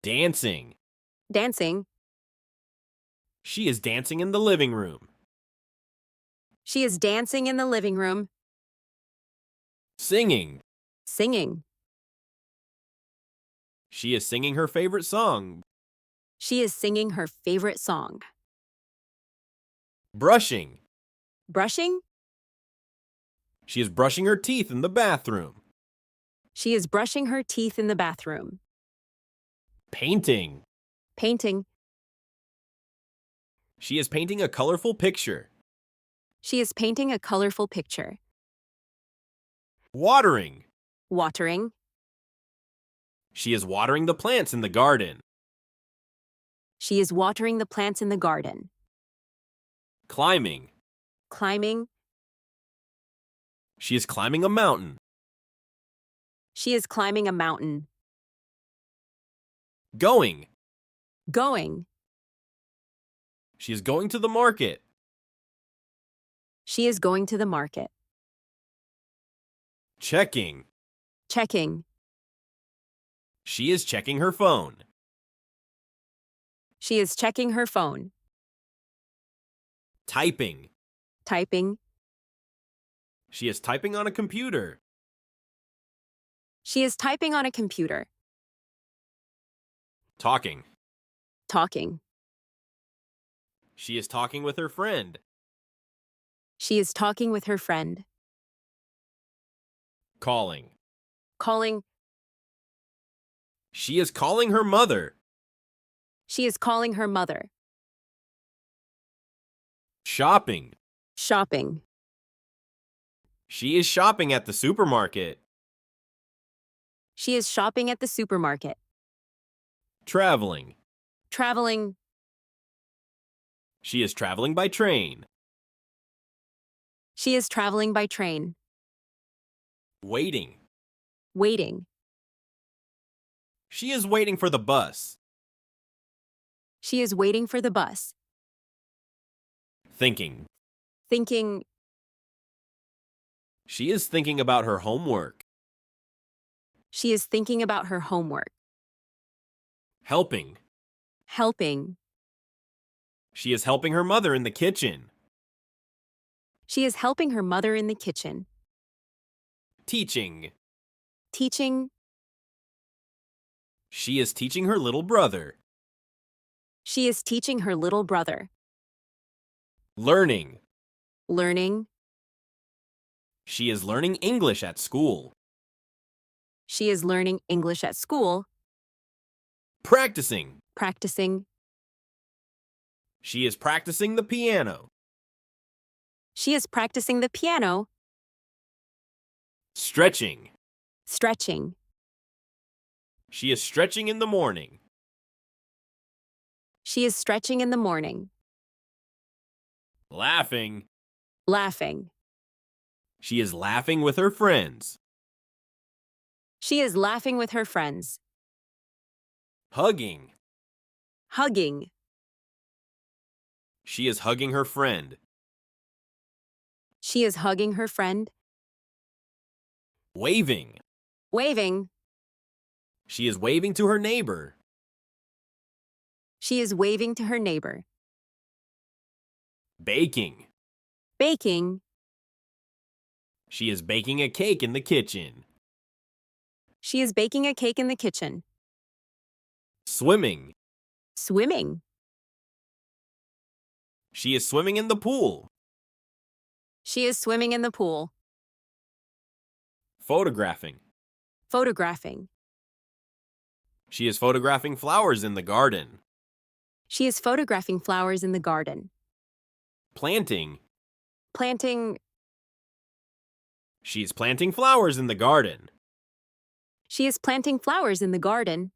Dancing. Dancing. She is dancing in the living room. She is dancing in the living room. Singing. Singing. She is singing her favorite song. She is singing her favorite song. Brushing. Brushing. She is brushing her teeth in the bathroom. She is brushing her teeth in the bathroom. Painting. Painting. She is painting a colorful picture. She is painting a colorful picture. Watering. Watering. She is watering the plants in the garden. She is watering the plants in the garden. Climbing. Climbing. She is climbing a mountain. She is climbing a mountain. Going. Going. She is going to the market. She is going to the market. Checking. Checking. She is checking her phone. She is checking her phone. Typing. Typing. She is typing on a computer. She is typing on a computer. Talking. Talking. She is talking with her friend. She is talking with her friend. Calling. Calling. She is calling her mother. She is calling her mother. Shopping. Shopping. She is shopping at the supermarket. She is shopping at the supermarket. Traveling. Traveling. She is traveling by train. She is traveling by train. Waiting. Waiting. She is waiting for the bus. She is waiting for the bus. Thinking. Thinking. She is thinking about her homework. She is thinking about her homework. Helping. Helping. She is helping her mother in the kitchen. She is helping her mother in the kitchen. Teaching. Teaching. She is teaching her little brother. She is teaching her little brother. Learning. Learning. She is learning English at school. She is learning English at school. Practicing. Practicing. She is practicing the piano. She is practicing the piano. Stretching. Stretching. She is stretching in the morning. She is stretching in the morning. Laughing. Laughing. She is laughing with her friends. She is laughing with her friends. Hugging. Hugging. She is hugging her friend. She is hugging her friend. Waving. Waving. She is waving to her neighbor. She is waving to her neighbor. Baking. Baking. She is baking a cake in the kitchen. She is baking a cake in the kitchen. Swimming. Swimming. She is swimming in the pool. She is swimming in the pool. Photographing. Photographing. She is photographing flowers in the garden. She is photographing flowers in the garden. Planting. Planting. She is planting flowers in the garden. She is planting flowers in the garden.